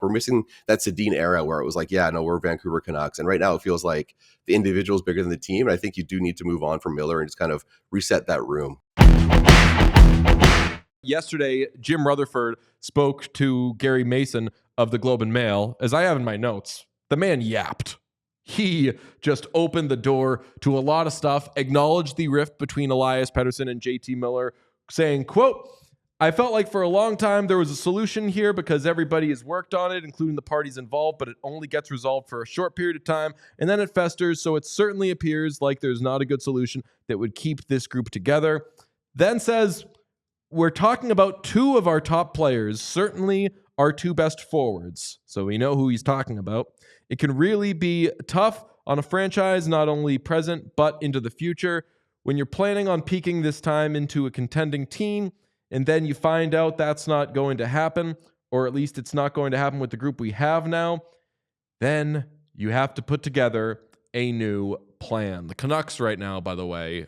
we're missing that Sedin era where it was like, yeah, no, we're Vancouver Canucks. And right now it feels like the individual is bigger than the team. And I think you do need to move on from Miller and just kind of reset that room. Yesterday, Jim Rutherford spoke to Gary Mason of the Globe and Mail. As I have in my notes, the man yapped. He just opened the door to a lot of stuff, acknowledged the rift between Elias Pettersson and J.T. Miller, saying, quote, I felt like for a long time there was a solution here because everybody has worked on it, including the parties involved, but it only gets resolved for a short period of time, and then it festers, so it certainly appears like there's not a good solution that would keep this group together. Then says, we're talking about two of our top players, certainly our two best forwards, so we know who he's talking about. It can really be tough on a franchise, not only present, but into the future. When you're planning on peaking this time into a contending team, and then you find out that's not going to happen, or at least it's not going to happen with the group we have now, then you have to put together a new plan. The Canucks right now, by the way,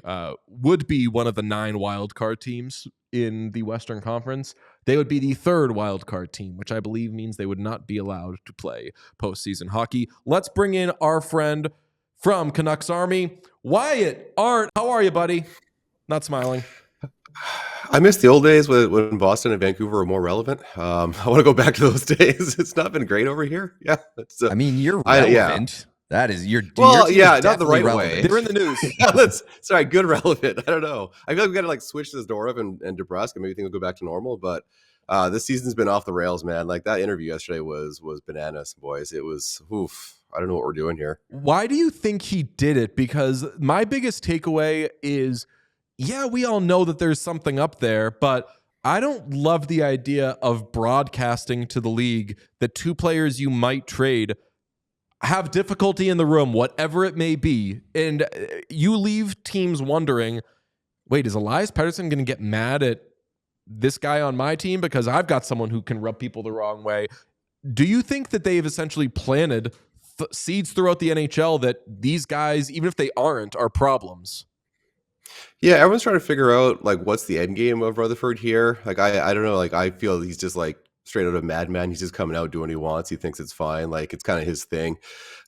would be one of the 9 wildcard teams in the Western Conference. They would be the 3rd wildcard team, which I believe means they would not be allowed to play postseason hockey. Let's bring in our friend from Canucks Army, Wyatt Arndt. How are you, buddy? Not smiling. I miss the old days when Boston and Vancouver were more relevant. I want to go back to those days. It's not been great over here. Yeah. I mean, you're relevant. That is your well, your yeah, not the right relevant. way. They're in the news. Sorry, good relevant. I don't know. I feel like we got to like switch this door up and DeBrusque and maybe things will go back to normal. But this season's been off the rails, man. Like that interview yesterday was bananas, boys. It was oof. I don't know what we're doing here. Why do you think he did it? Because my biggest takeaway is, yeah, we all know that there's something up there, but I don't love the idea of broadcasting to the league that 2 players you might trade have difficulty in the room, whatever it may be. And you leave teams wondering, wait, is Elias Pettersson going to get mad at this guy on my team because I've got someone who can rub people the wrong way? Do you think that they've essentially planted seeds throughout the NHL that these guys, even if they aren't, are problems? Yeah, everyone's trying to figure out like what's the end game of Rutherford here. Like I don't know. Like I feel he's just like straight out of Madman. He's just coming out doing what he wants. He thinks it's fine. Like it's kind of his thing.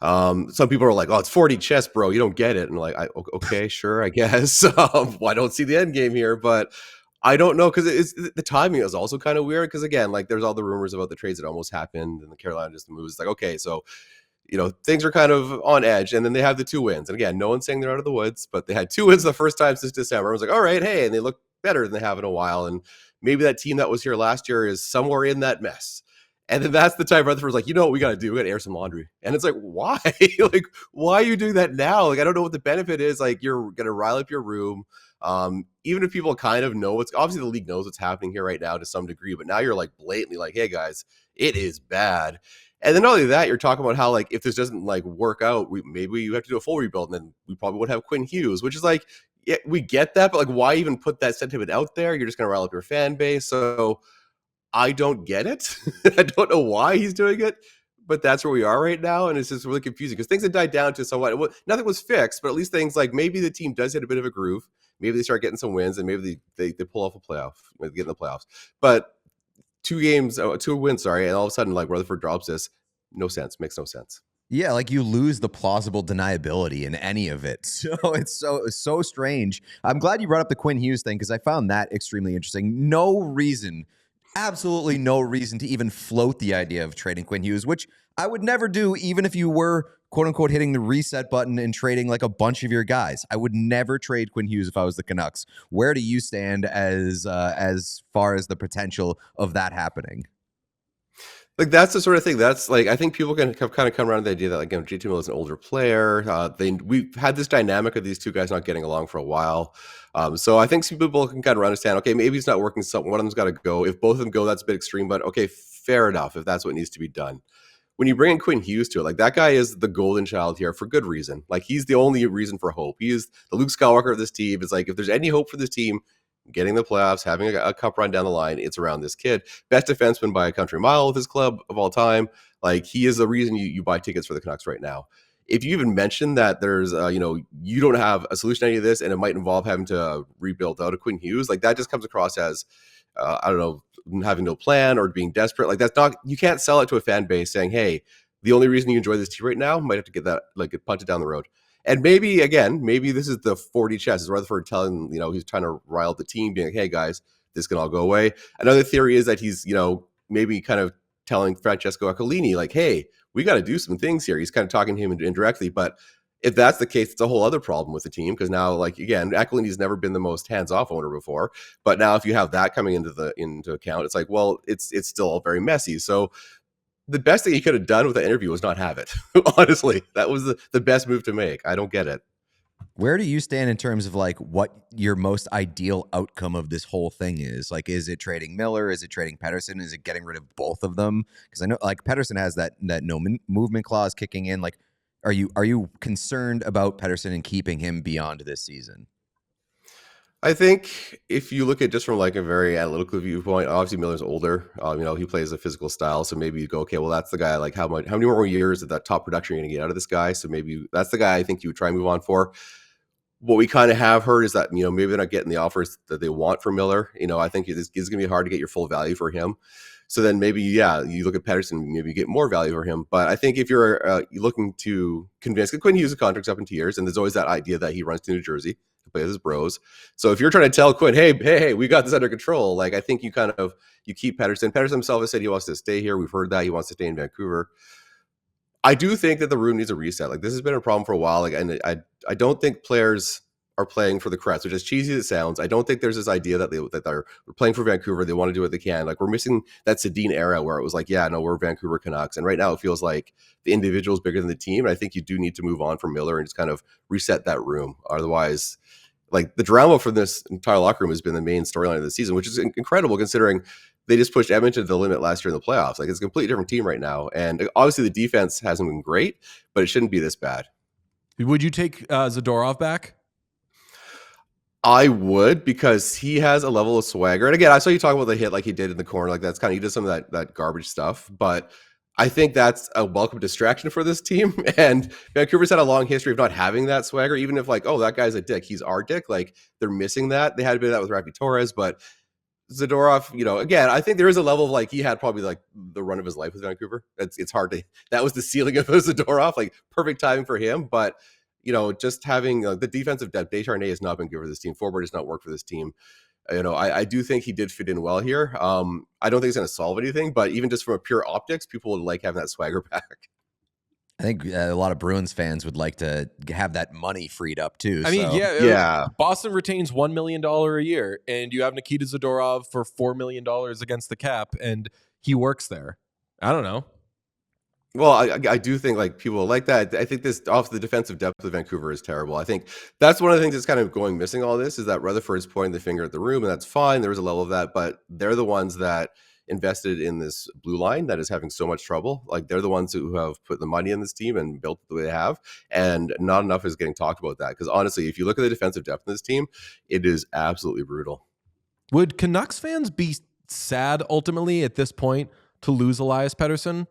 Some people are like, "Oh, it's 40 chess, bro. You don't get it." And like, okay, sure, I guess. Well, I don't see the end game here, but I don't know because the timing is also kind of weird. Because again, like there's all the rumors about the trades that almost happened and the Carolina just moves. It's like okay, so. Things are kind of on edge, and then they have the 2 wins. And again, no one's saying they're out of the woods, but they had 2 wins the first time since December. I was like, all right, hey, and they look better than they have in a while. And maybe that team that was here last year is somewhere in that mess. And then that's the time Rutherford's like, you know what we got to do? We got to air some laundry. And it's like, why? Like, why are you doing that now? Like, I don't know what the benefit is. Like, you're going to rile up your room. Even if people kind of know obviously the league knows what's happening here right now to some degree, but now you're like blatantly like, hey guys, it is bad. And then not only that, you're talking about how like if this doesn't like work out, maybe you have to do a full rebuild, and then we probably would have Quinn Hughes, which is like, yeah, we get that, but like why even put that sentiment out there? You're just gonna rile up your fan base. So I don't get it. I don't know why he's doing it, but that's where we are right now, and it's just really confusing because things had died down to somewhat. Well, nothing was fixed, but at least things like maybe the team does hit a bit of a groove. Maybe they start getting some wins, and maybe they pull off a playoff, get in the playoffs. But 2 wins, sorry, and all of a sudden like Rutherford drops this. No sense. Makes no sense. Yeah, like you lose the plausible deniability in any of it. So it's so strange. I'm glad you brought up the Quinn Hughes thing because I found that extremely interesting. No reason, absolutely no reason to even float the idea of trading Quinn Hughes, which I would never do even if you were, quote unquote, hitting the reset button and trading like a bunch of your guys. I would never trade Quinn Hughes if I was the Canucks. Where do you stand as far as the potential of that happening? Like that's the sort of thing that's like I think people can kind of come around to the idea that like JT Miller is an older player. We've had this dynamic of these 2 guys not getting along for a while. So I think some people can kind of understand. Okay, maybe it's not working. So one of them's got to go. If both of them go, that's a bit extreme. But okay, fair enough. If that's what needs to be done. When you bring in Quinn Hughes to it, like that guy is the golden child here for good reason. Like he's the only reason for hope. He is the Luke Skywalker of this team. It's like if there's any hope for this team. Getting the playoffs, having a cup run down the line, it's around this kid. Best defenseman by a country mile with his club of all time. Like he is the reason you buy tickets for the Canucks right now. If you even mention that there's, you don't have a solution to any of this and it might involve having to rebuild out a Quinn Hughes, like that just comes across as, I don't know, having no plan or being desperate. Like that's not, you can't sell it to a fan base saying, hey, the only reason you enjoy this team right now might have to get that, like, get punted down the road. And maybe, again, maybe this is the 40 chess. Is Rutherford telling, he's trying to rile the team, being like, hey, guys, this can all go away. Another theory is that he's, maybe kind of telling Francesco Aquilini, like, hey, we got to do some things here. He's kind of talking to him indirectly. But if that's the case, it's a whole other problem with the team, because now, like, again, Aquilini's never been the most hands-off owner before. But now if you have that coming into account, it's like, well, it's still all very messy. So the best thing he could have done with the interview was not have it. Honestly, that was the best move to make. I don't get it. Where do you stand in terms of like what your most ideal outcome of this whole thing is? Like, is it trading Miller? Is it trading Pettersson? Is it getting rid of both of them? Because I know like Pettersson has that no movement clause kicking in. Like, are you concerned about Pettersson and keeping him beyond this season? I think if you look at just from like a very analytical viewpoint, obviously Miller's older. He plays a physical style, so maybe you go, okay, well, that's the guy. Like, how many more years of that top production are you going to get out of this guy? So maybe that's the guy I think you would try and move on for. What we kind of have heard is that maybe they're not getting the offers that they want for Miller. I think it's going to be hard to get your full value for him. So then maybe, you look at Pettersson, maybe you get more value for him. But I think if you're looking to convince, Quinn Hughes' contract's up in 2 years, and there's always that idea that he runs to New Jersey to play with his bros. So if you're trying to tell Quinn, hey, we got this under control, like I think you keep Pettersson. Pettersson himself has said he wants to stay here. We've heard that he wants to stay in Vancouver. I do think that the room needs a reset. Like, this has been a problem for a while. Like, and I don't think players are playing for the crest, which, as cheesy as it sounds, I don't think there's this idea that they're playing for Vancouver. They want to do what they can. Like, we're missing that Sedin era where it was like, yeah, no, we're Vancouver Canucks. And right now it feels like the individual is bigger than the team. And I think you do need to move on from Miller and just kind of reset that room. Otherwise, like, the drama for this entire locker room has been the main storyline of the season, which is incredible considering they just pushed Edmonton to the limit last year in the playoffs. Like, it's a completely different team right now. And obviously the defense hasn't been great, but it shouldn't be this bad. Would you take Zadorov back? I would, because he has a level of swagger. And again, I saw you talk about the hit like he did in the corner. Like, that's kind of, he did some of that garbage stuff. But I think that's a welcome distraction for this team. And Vancouver's had a long history of not having that swagger, even if like, oh, that guy's a dick, he's our dick. Like, they're missing that. They had a bit of that with Rafi Torres, but Zadorov, again, I think there is a level of like, he had probably like the run of his life with Vancouver. It's hard to, that was the ceiling of Zadorov, like perfect timing for him. But just having the defensive depth, Desharnais has not been good for this team. Forward has not worked for this team. I do think he did fit in well here. I don't think it's going to solve anything, but even just from a pure optics, people would like having that swagger back. I think a lot of Bruins fans would like to have that money freed up too. I mean, so. yeah. Boston retains $1 million a year, and you have Nikita Zadorov for $4 million against the cap, and he works there. I don't know. Well, I do think like people like that. I think this off the defensive depth of Vancouver is terrible. I think that's one of the things that's kind of going missing all this, is that Rutherford's pointing the finger at the room, and that's fine. There was a level of that, but they're the ones that invested in this blue line that is having so much trouble. Like, they're the ones who have put the money in this team and built it the way they have, and not enough is getting talked about that. Because honestly, if you look at the defensive depth in this team, it is absolutely brutal. Would Canucks fans be sad ultimately at this point to lose Elias Pettersson?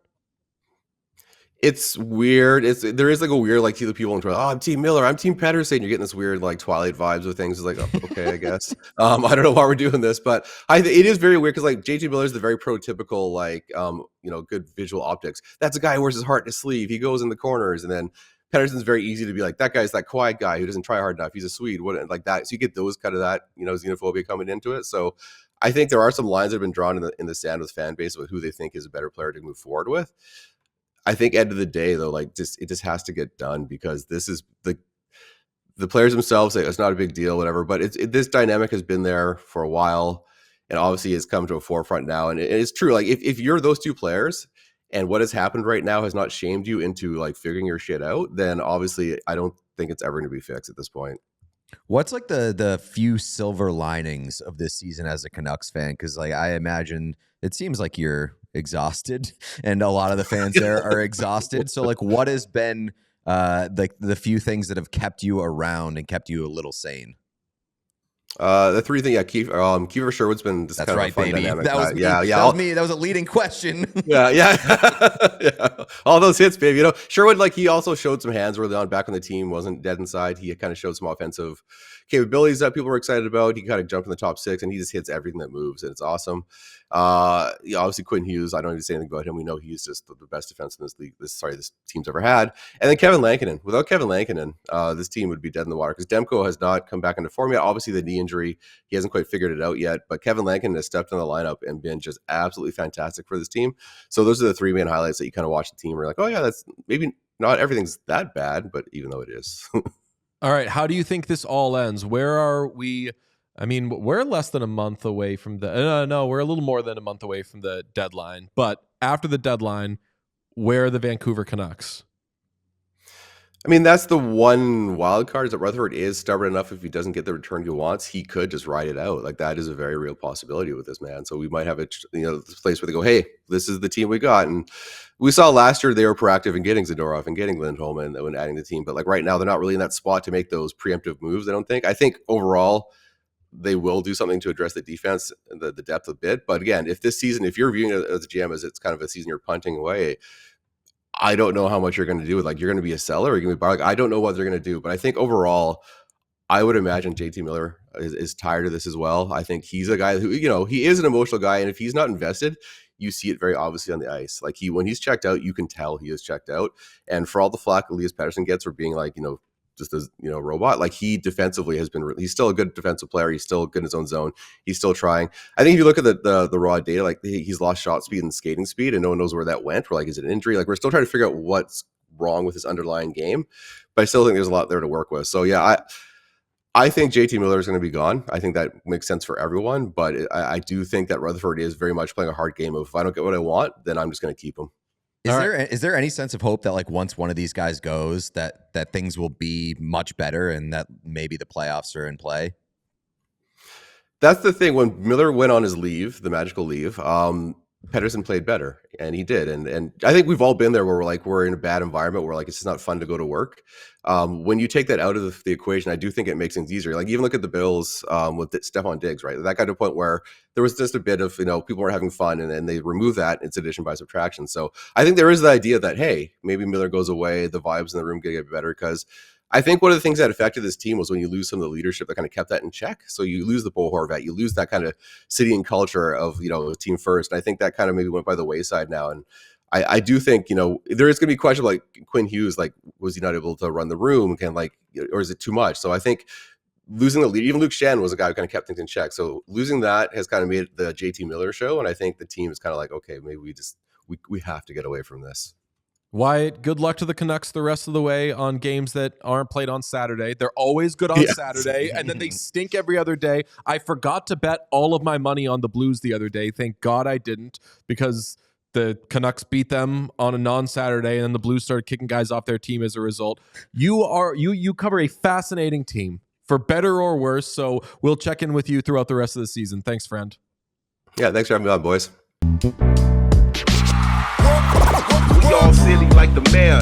It's weird. There is like a weird like the people on Twitter. Oh, I'm Team Miller. I'm Team Pettersson. You're getting this weird like Twilight vibes with things. It's like, oh, okay, I guess. I don't know why we're doing this, but it is very weird because like J.T. Miller is the very prototypical like good visual optics. That's a guy who wears his heart in his sleeve. He goes in the corners, and then Pettersson's very easy to be like, that guy's that quiet guy who doesn't try hard enough. He's a Swede, what like that. So you get those kind of that xenophobia coming into it. So I think there are some lines that have been drawn in the sand with fan base with who they think is a better player to move forward with. I think end of the day though, like it just has to get done, because this is the players themselves say it's not a big deal, whatever. But this dynamic has been there for a while, and obviously it's come to a forefront now. And it's true. Like if you're those two players and what has happened right now has not shamed you into like figuring your shit out, then obviously I don't think it's ever going to be fixed at this point. What's like the few silver linings of this season as a Canucks fan? Because like I imagine it seems like you're exhausted, and a lot of the fans there are exhausted. So like, what has been like the few things that have kept you around and kept you a little sane? The three things, Kiefer Sherwood's been just That's kind right, of a fun baby. dynamic. That was me. That was me. That was a leading question. Yeah. All those hits, baby. Sherwood, like he also showed some hands early on back when the team wasn't dead inside. He kind of showed some offensive capabilities that people are excited about. He kind of jumped in the top 6, and he just hits everything that moves, and it's awesome. Yeah, obviously Quinn Hughes, I don't need to say anything about him. We know he's just the best defenseman this league. This team's ever had. And then Kevin Lankinen. Without Kevin Lankinen, this team would be dead in the water because Demko has not come back into form yet. Obviously, the knee injury, he hasn't quite figured it out yet. But Kevin Lankinen has stepped in the lineup and been just absolutely fantastic for this team. So those are the 3 main highlights that you kind of watch the team. We're like, oh yeah, that's maybe not everything's that bad, but even though it is. All right, how do you think this all ends? Where are we? I mean, we're less than a month away from the no, we're a little more than a month away from the deadline. But after the deadline, where are the Vancouver Canucks? I mean, that's the one wild card is that Rutherford is stubborn enough. If he doesn't get the return he wants, he could just ride it out. Like that is a very real possibility with this man. So we might have this place where they go, hey, this is the team we got. And we saw last year they were proactive in getting Zadorov and getting Lindholm and when adding the team. But like right now, they're not really in that spot to make those preemptive moves. I don't think. I think overall they will do something to address the defense and the depth a bit. But again, if this season, if you're viewing it as a GM as it's kind of a season you're punting away, I don't know how much you're going to do with, like, you're going to be a seller or you're going to be buyer. Like, I don't know what they're going to do, but I think overall, I would imagine JT Miller is tired of this as well. I think he's a guy who, he is an emotional guy. And if he's not invested, you see it very obviously on the ice. Like when he's checked out, you can tell he is checked out. And for all the flack Elias Pettersson gets for being like, just as robot, like he defensively has been, he's still a good defensive player. He's still good in his own zone. He's still trying. I think if you look at the raw data, like he's lost shot speed and skating speed and no one knows where that went. We're like, is it an injury? Like we're still trying to figure out what's wrong with his underlying game, but I still think there's a lot there to work with. So yeah, I think JT Miller is going to be gone. I think that makes sense for everyone, but I do think that Rutherford is very much playing a hard game of, if I don't get what I want, then I'm just going to keep him. Is there any sense of hope that like once one of these guys goes that things will be much better and that maybe the playoffs are in play? That's the thing. When Miller went on his leave, the magical leave, Pettersson played better, and he did. And I think we've all been there where we're in a bad environment where like it's just not fun to go to work. When you take that out of the equation, I do think it makes things easier. Like even look at the Bills with Stephon Diggs, right? That got to a point where there was just a bit of people were having fun, and they remove that. It's addition by subtraction. So I think there is the idea that hey, maybe Miller goes away, the vibes in the room get better because. I think one of the things that affected this team was when you lose some of the leadership that kind of kept that in check. So you lose the Bo Horvat, you lose that kind of city and culture of, team first. And I think that kind of maybe went by the wayside now. And I do think, there is going to be a question like Quinn Hughes, like, was he not able to run the room? Or is it too much? So I think losing the lead, even Luke Shannon was a guy who kind of kept things in check. So losing that has kind of made the JT Miller show. And I think the team is kind of like, okay, maybe we have to get away from this. Wyatt, good luck to the Canucks the rest of the way on games that aren't played on Saturday. They're always good on Saturday, and then they stink every other day. I forgot to bet all of my money on the Blues the other day. Thank God I didn't, because the Canucks beat them on a non-Saturday, and then the Blues started kicking guys off their team as a result. You cover a fascinating team, for better or worse, so we'll check in with you throughout the rest of the season. Thanks, friend. Yeah, thanks for having me on, boys. We all silly like the mayor.